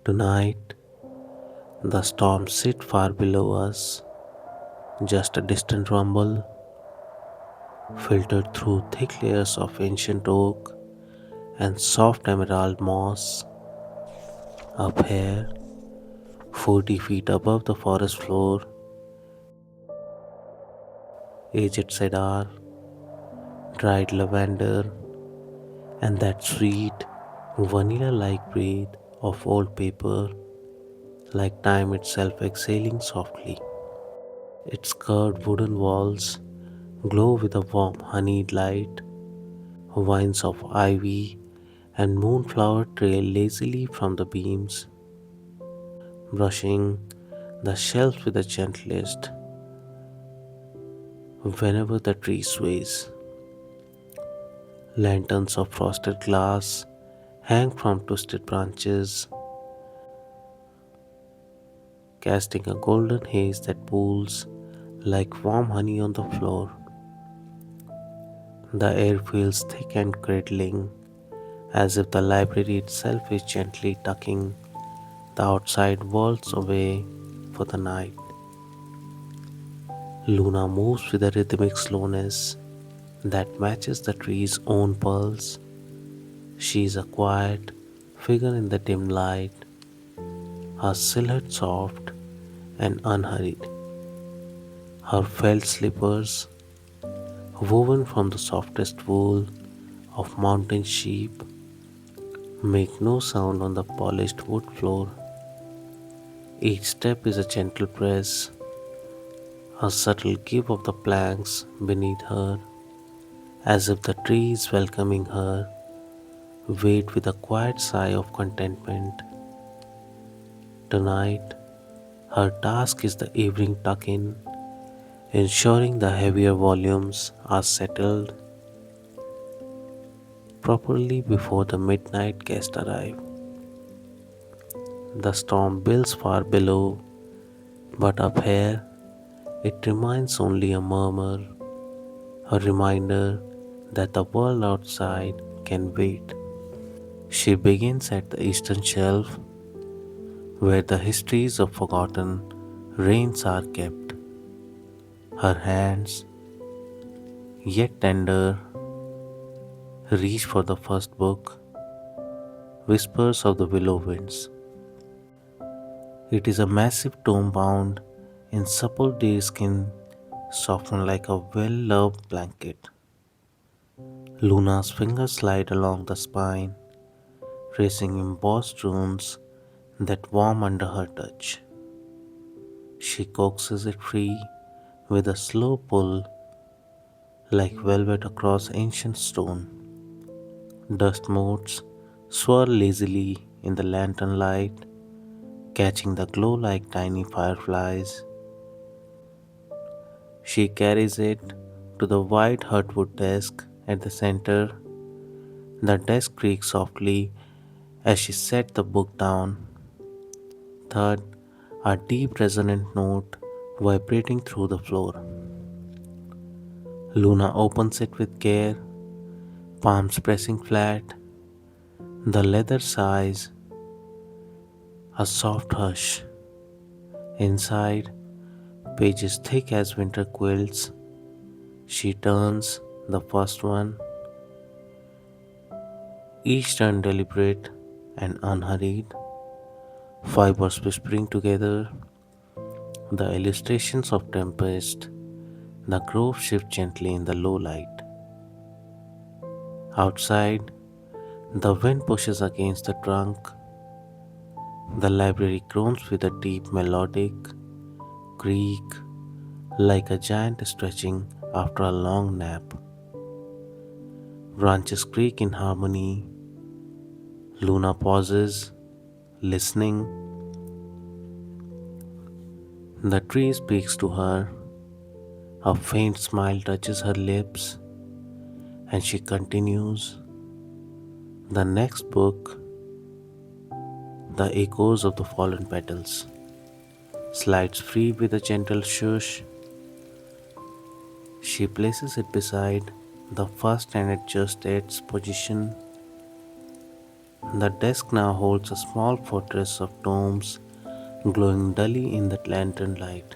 Tonight, the storm sits far below us, just a distant rumble filtered through thick layers of ancient oak and soft emerald moss. Up here, 40 feet above the forest floor, aged cedar, dried lavender, and that sweet, vanilla like breath of old paper, like time itself exhaling softly. Its curved wooden walls glow with a warm honeyed light, vines of ivy and moonflower trail lazily from the beams, brushing the shelves with the gentlest whenever the tree sways. Lanterns of frosted glass hang from twisted branches, casting a golden haze that pools like warm honey on the floor. The air feels thick and cradling, as if the library itself is gently tucking the outside worlds away for the night. Luna moves with a rhythmic slowness that matches the tree's own pulse. She is a quiet figure in the dim light, her silhouette soft and unhurried. Her felt slippers, woven from the softest wool of mountain sheep, make no sound on the polished wood floor. Each step is a gentle press, a subtle give of the planks beneath her, as if the tree is welcoming her weight with a quiet sigh of contentment. Tonight, her task is the evening tuck in, ensuring the heavier volumes are settled properly before the midnight guests arrive. The storm builds far below, but up here it remains only a murmur, a reminder that the world outside can wait. She begins at the eastern shelf, where the histories of forgotten reigns are kept. Her hands, yet tender, reach for the first book, Whispers of the Willow Winds. It is a massive tome bound in supple deerskin, softened like a well loved blanket. Luna's fingers slide along the spine, tracing embossed runes that warm under her touch. She coaxes it free with a slow pull, like velvet across ancient stone. Dust motes swirl lazily in the lantern light, catching the glow like tiny fireflies. She carries it to the white hardwood desk at the center. The desk creaks softly as she sets the book down. Third, a deep resonant note vibrating through the floor. Luna opens it with care, palms pressing flat. The leather sighs, a soft hush. Inside, pages thick as winter quilts. She turns the first one, each turn deliberate and unhurried, fibers whispering together. The illustrations of tempest, the grove shift gently in the low light. Outside, the wind pushes against the trunk. The library groans with a deep melodic creak, like a giant stretching after a long nap. Branches creak in harmony. Luna pauses, listening. The tree speaks to her. A faint smile touches her lips, and she continues. The next book, The Echoes of the Fallen Petals, slides free with a gentle shush. She places it beside the first and adjusts its position. The desk now holds a small fortress of tomes glowing dully in the lantern light.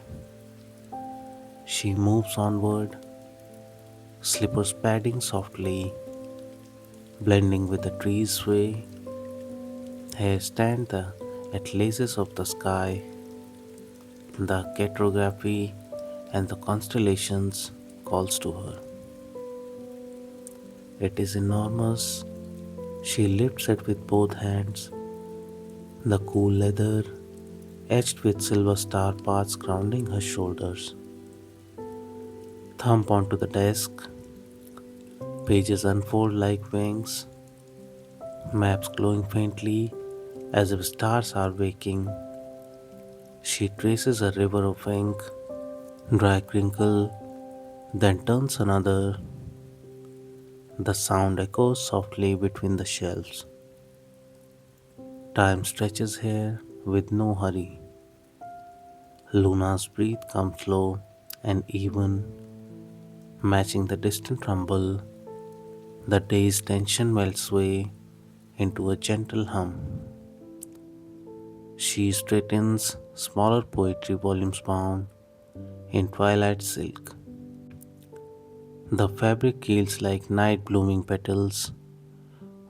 She moves onward, slippers padding softly, blending with the trees' sway. Here stand the atlases of the sky, the cartography, and the constellations calls to her. It is enormous. She lifts it with both hands. The cool leather, etched with silver star paths grounding her shoulders. Thump onto the desk. Pages unfold like wings, maps glowing faintly as if stars are waking. She traces a river of ink, dry crinkle, then turns another. The sound echoes softly between the shelves. Time stretches here with no hurry. Luna's breath comes slow and even, matching the distant rumble. The day's tension melts away into a gentle hum. She straightens smaller poetry volumes bound in twilight silk. The fabric yields like night blooming petals.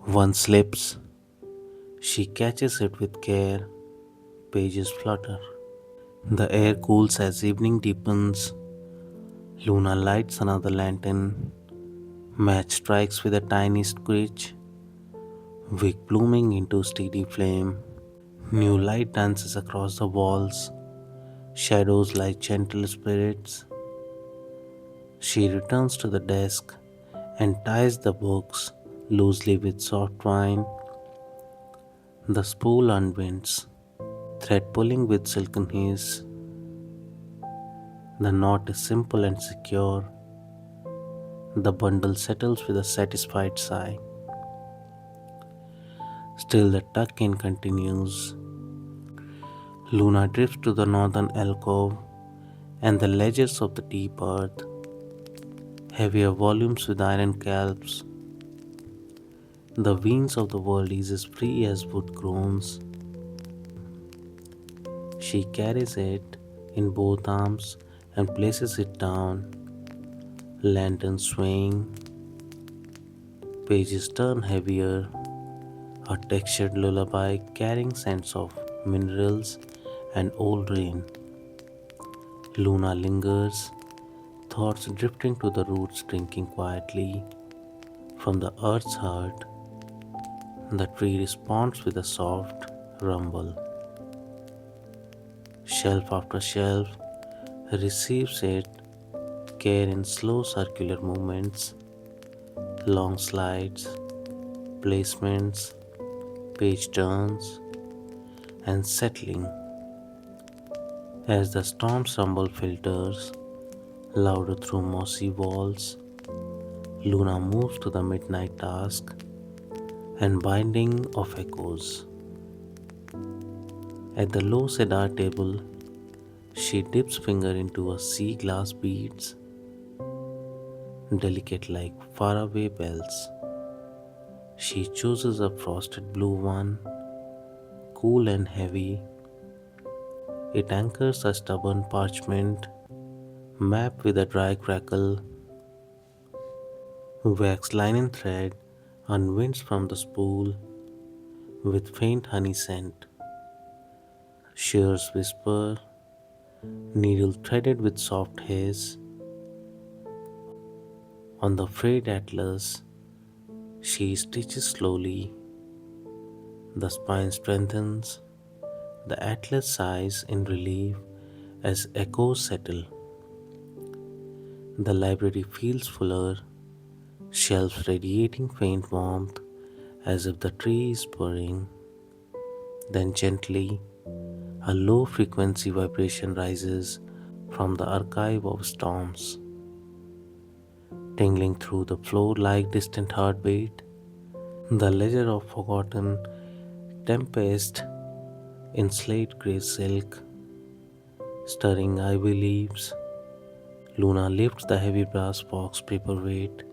One slips, she catches it with care, pages flutter. The air cools as evening deepens. Luna lights another lantern. Match strikes with a tiny screech, wick blooming into steady flame. New light dances across the walls, shadows like gentle spirits. She returns to the desk and ties the books loosely with soft twine. The spool unwinds, thread pulling with silken ease. The knot is simple and secure. The bundle settles with a satisfied sigh. Still, the tuck in continues. Luna drifts to the northern alcove and the ledges of the deep earth, heavier volumes with iron calves. The veins of the world is as free as wood groans. She carries it in both arms and places it down, lantern swaying, pages turn heavier, a textured lullaby carrying scents of minerals and old rain. Luna lingers, thoughts drifting to the roots, drinking quietly from the earth's heart. The tree responds with a soft rumble. Shelf after shelf receives it, care in slow circular movements, long slides, placements, page turns, and settling. As the storm's rumble filters louder through mossy walls, Luna moves to the midnight task and binding of echoes. At the low cedar table, she dips finger into a sea glass beads, delicate like faraway bells. She chooses a frosted blue one, cool and heavy. It anchors a stubborn parchment map with a dry crackle. Wax linen thread unwinds from the spool with faint honey scent. Shears whisper, needle threaded with soft hiss. On the frayed atlas, she stitches slowly. The spine strengthens, the atlas sighs in relief as echoes settle. The library feels fuller, shelves radiating faint warmth as if the tree is purring. Then gently, a low frequency vibration rises from the archive of storms, tingling through the floor like distant heartbeat. The ledger of forgotten tempest in slate grey silk, stirring ivy leaves. Luna lifts the heavy brass box paperweight,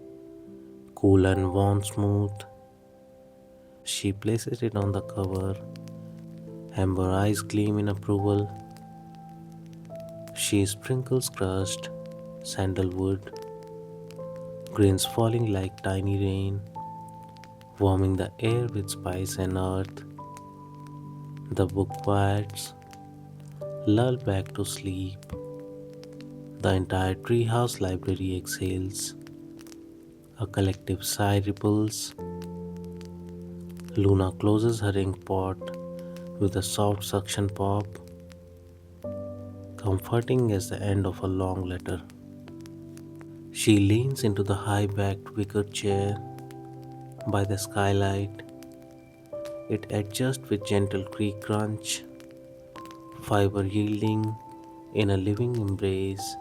cool and worn smooth. She places it on the cover. Amber eyes gleam in approval. She sprinkles crushed sandalwood, grains falling like tiny rain, warming the air with spice and earth. The book quiets, lulled back to sleep. The entire treehouse library exhales. A collective sigh ripples. Luna closes her ink pot with a soft suction pop, comforting as the end of a long letter. She leans into the high backed wicker chair by the skylight. It adjusts with gentle creak crunch, fiber yielding in a living embrace.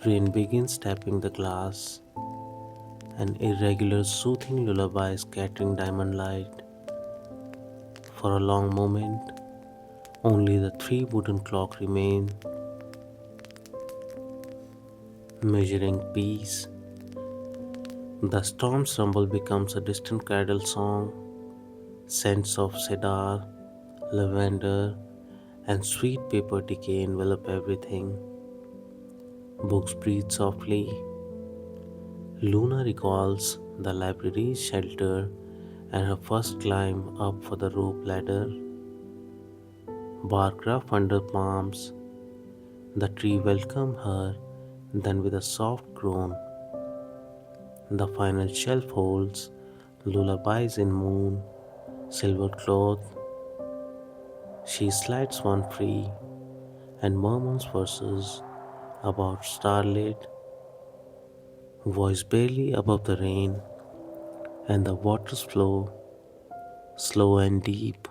Rain begins tapping the glass, an irregular soothing lullaby scattering diamond light. For a long moment, only the three wooden clocks remain, measuring peace. The storm's rumble becomes a distant cradle song. Scents of cedar, lavender, and sweet paper decay envelop everything. Books breathe softly. Luna recalls the library's shelter and her first climb up for the rope ladder. Bark rough under palms, the tree welcomed her, then with a soft groan. The final shelf holds lullabies in moon, silver cloth. She slides one free and murmurs verses about starlit, voice barely above the rain, and the waters flow slow and deep,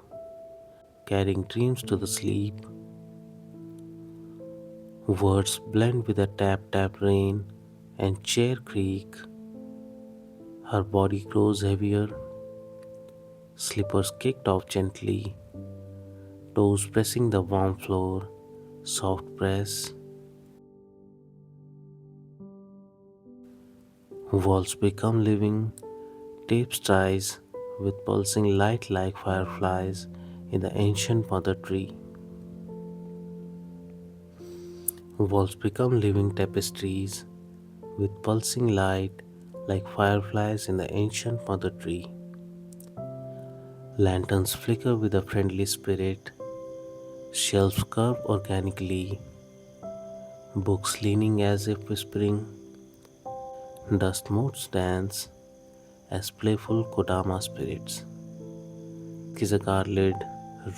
carrying dreams to the sleep. Words blend with the tap tap rain and chair creak. Her body grows heavier, slippers kicked off gently, toes pressing the warm floor, soft press. Walls become living tapestries with pulsing light like fireflies in the ancient mother tree. Walls become living tapestries with pulsing light like fireflies in the ancient mother tree. Lanterns flicker with a friendly spirit, shelves curve organically, books leaning as if whispering, dust motes dance as playful Kodama spirits. Kizagar lid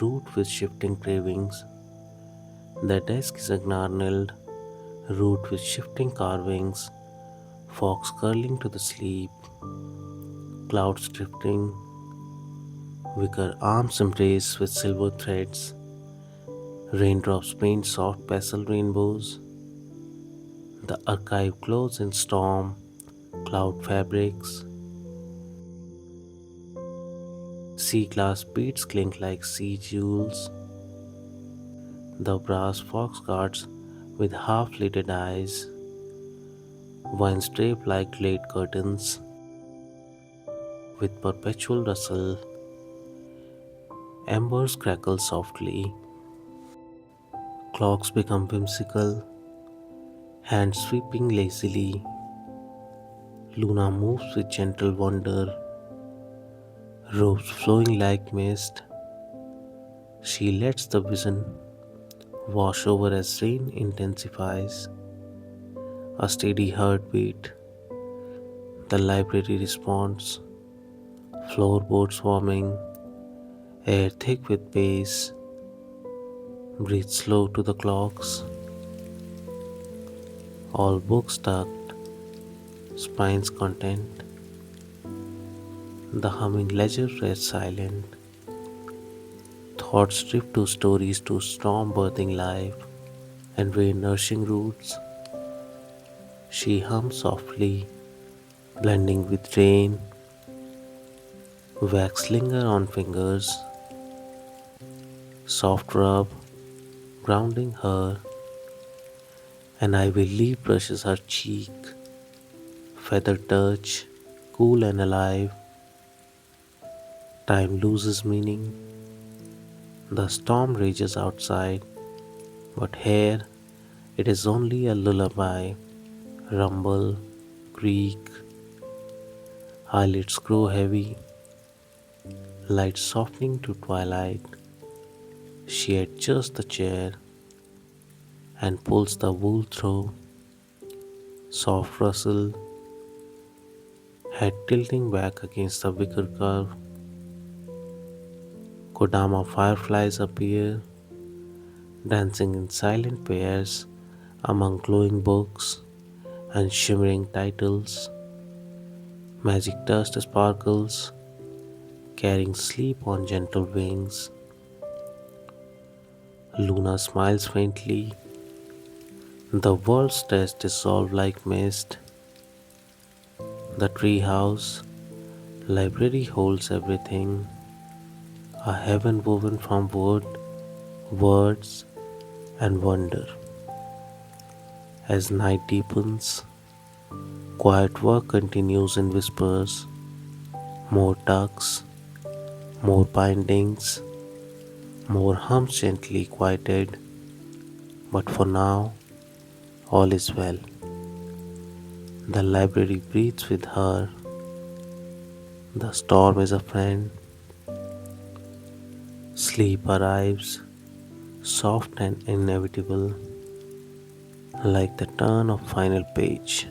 root with shifting cravings. The desk is a gnarled root with shifting carvings, fox curling to the sleep, clouds drifting, wicker arms embrace with silver threads, raindrops paint soft pastel rainbows. The archive glows in storm, cloud fabrics, sea glass beads clink like sea jewels. The brass fox guards with half-lidded eyes, vines draped like glade curtains, with perpetual rustle, embers crackle softly, clocks become whimsical, hands sweeping lazily. Luna moves with gentle wonder, robes flowing like mist. She lets the vision wash over as rain intensifies. A steady heartbeat. The library responds, floorboards warming, air thick with bass. Breathe slow to the clocks. All books tucked, spines content. The humming ledger rests silent. Thoughts drift to stories to storm birthing life and rain nourishing roots. She hums softly, blending with rain. Wax linger on fingers, soft rub, grounding her. An ivy leaf brushes her cheek, feather touch, cool and alive. Time loses meaning. The storm rages outside, but here it is only a lullaby. Rumble, creak, eyelids grow heavy, light softening to twilight. She adjusts the chair and pulls the wool through, soft rustle, head tilting back against the wicker curve. Kodama fireflies appear, dancing in silent pairs among glowing books and shimmering titles. Magic dust sparkles, carrying sleep on gentle wings. Luna smiles faintly. The world's stress dissolves like mist. The treehouse library holds everything, a heaven woven from wood, words, and wonder. As night deepens, quiet work continues in whispers, more tucks, more bindings, more hums gently quieted. But for now, all is well. The library breathes with her. The storm is a friend. Sleep arrives, soft and inevitable, like the turn of final page.